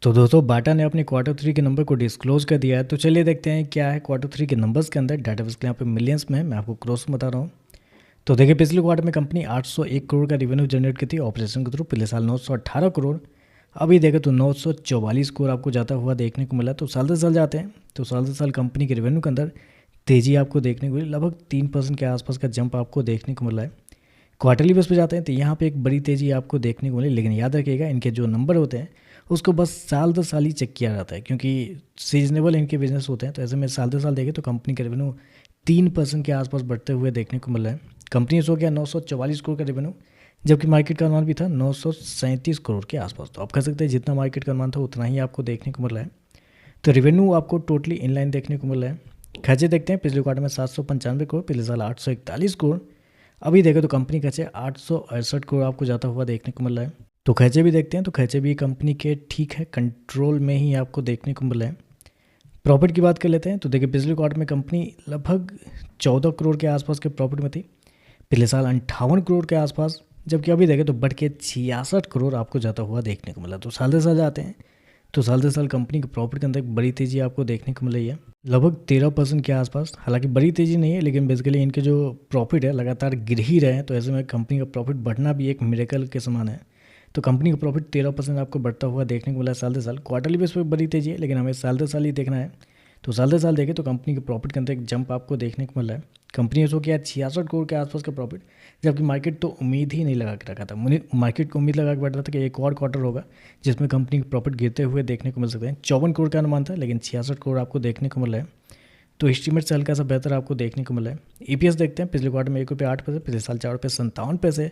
तो दोस्तों बाटा ने अपने क्वार्टर 3 के नंबर को डिस्क्लोज कर दिया है। तो चलिए देखते हैं क्या है क्वार्टर 3 के नंबर्स के अंदर। डाटा बेस के यहाँ पे मिलियंस में है, मैं आपको क्रॉस में बता रहा हूँ। तो देखिए पिछले क्वार्टर में कंपनी 801 करोड़ का रेवेन्यू जनरेट की थी ऑपरेशन के थ्रू। पिछले साल 918 करोड़, अभी देखें तो 944 करोड़ आपको जाता हुआ देखने को मिला। तो साल दर साल जाते हैं तो साल दर साल कंपनी के रेवेन्यू के अंदर तेज़ी आपको देखने को मिली। लगभग 3% के आसपास का जंप आपको देखने को मिला है। क्वार्टरली बेस पे जाते हैं तो यहाँ पे एक बड़ी तेज़ी आपको देखने को मिली, लेकिन याद रखिएगा इनके जो नंबर होते हैं उसको बस साल दर साल ही चेक किया जाता है, क्योंकि सीजनेबल इनके बिजनेस होते हैं। तो ऐसे में साल दर साल देखें तो कंपनी का रेवेन्यू 3% के आसपास बढ़ते हुए देखने को मिल रहा है। कंपनी से हो गया 944 करोड़ का रेवेन्यू, जबकि मार्केट का अनुमान भी था 937 करोड़ के आसपास। तो आप कह सकते हैं जितना मार्केट का अनुमान था उतना ही आपको देखने को मिल रहा है। तो रेवेन्यू आपको टोटली इनलाइन देखने को मिल रहा है। खर्चे देखते हैं, पिछले क्वार्टर में 795 करोड़, पिछले साल 841 करोड़, अभी देखें तो कंपनी खर्चे 868 करोड़ आपको जाता हुआ देखने को मिल रहा है। तो खर्चे भी देखते हैं तो खर्चे भी कंपनी के ठीक है कंट्रोल में ही आपको देखने को मिल रहा है। प्रॉफिट की बात कर लेते हैं तो देखिए पिछले क्वार्टर में कंपनी लगभग 14 करोड़ के आसपास के प्रॉफिट में थी, पिछले साल 58 करोड़ के आसपास, जबकि अभी देखें तो बढ़ के 66 करोड़ आपको जाता हुआ देखने को मिला। तो साल दर साल जाते हैं तो साल दर साल कंपनी के प्रॉफिट के अंदर एक बड़ी तेज़ी आपको देखने को मिल रही है, लगभग 13% के आसपास। हालांकि बड़ी तेज़ी नहीं है, लेकिन बेसिकली इनके जो प्रॉफिट है लगातार गिर ही रहे हैं। तो ऐसे में कंपनी का प्रॉफिट बढ़ना भी एक मिरेकल के समान है। तो कंपनी का प्रॉफिट 13% आपको बढ़ता हुआ देखने को मिला है साल दर साल। क्वार्टरली बेस पर बड़ी तेज़ी है, लेकिन हमें साल दर साल ही देखना है। तो साल दर साल देखें तो कंपनी के प्रॉफिट के अंदर एक जंप आपको देखने को मिल रहा है। कंपनी ने किया 66 करोड़ के आसपास का प्रॉफिट, जबकि मार्केट तो उम्मीद ही नहीं लगा के रखा था। मार्केट को उम्मीद लगा के बैठ रहा था कि एक और क्वार्टर होगा जिसमें कंपनी के प्रॉफिट गिरते हुए देखने को मिल सकते हैं। 54 करोड़ का अनुमान था, लेकिन 66 करोड़ आपको देखने को मिल रहा है। तो एस्टीमेट से हल्का सा बेहतर आपको देखने को मिला है। ईपीएस देखते हैं, पिछले क्वार्टर में ₹1.08, पिछले साल ₹4.57,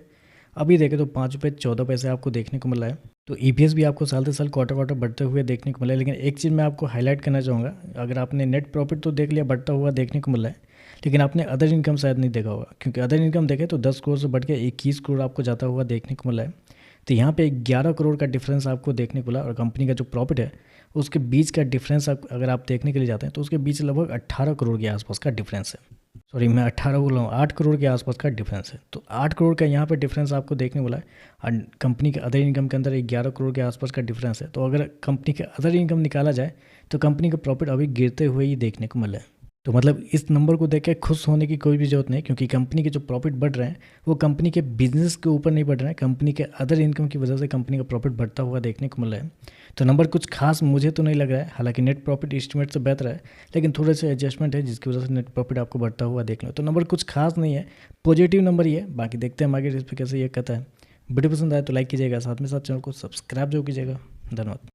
अभी देखें तो ₹5.14 आपको देखने को मिला है। तो ईपीएस भी आपको साल दर साल क्वार्टर क्वार्टर बढ़ते हुए देखने को मिला है। लेकिन एक चीज़ मैं आपको हाईलाइट करना चाहूँगा, अगर आपने नेट प्रॉफिट तो देख लिया बढ़ता हुआ देखने को मिला है, लेकिन आपने अदर इनकम शायद नहीं देखा होगा, क्योंकि अदर इनकम देखें तो 10 करोड़ से बढ़ के 21 करोड़ आपको जाता हुआ देखने को मिला है। तो यहाँ पे 11 करोड़ का डिफरेंस आपको देखने को मिला, और कंपनी का जो प्रॉफिट है उसके बीच का डिफरेंस अगर आप देखने के लिए जाते हैं तो उसके बीच लगभग 18 करोड़ के आसपास का डिफरेंस है। सॉरी, मैं 18 बोल रहा हूँ, 8 करोड़ के आसपास का डिफरेंस है। तो 8 करोड़ का यहाँ पे डिफरेंस आपको देखने को मिला है, और कंपनी के अदर इनकम के अंदर 11 करोड़ के आसपास का डिफरेंस है। तो अगर कंपनी के अदर इनकम निकाला जाए तो कंपनी का प्रॉफिट अभी गिरते हुए ही देखने को मिला है। तो मतलब इस नंबर को देख के खुश होने की कोई भी ज़रूरत नहीं, क्योंकि कंपनी के जो प्रॉफिट बढ़ रहे हैं वो कंपनी के बिजनेस के ऊपर नहीं बढ़ रहे हैं, कंपनी के अदर इनकम की वजह से कंपनी का प्रॉफिट बढ़ता हुआ देखने को मिल रहा है। तो नंबर कुछ खास मुझे तो नहीं लग रहा है, हालांकि नेट प्रॉफिट एस्टिमेट से बेहतर है, लेकिन थोड़े से एडजस्टमेंट है जिसकी वजह से नेट प्रॉफिट आपको बढ़ता हुआ देख लो। तो नंबर कुछ खास नहीं है, पॉजिटिव नंबर ही है। बाकी देखते हैं मार्केट इस पर कैसे ये कहता है। वीडियो पसंद आए तो लाइक कीजिएगा, साथ में साथ चैनल को सब्सक्राइब जरूर कीजिएगा। धन्यवाद।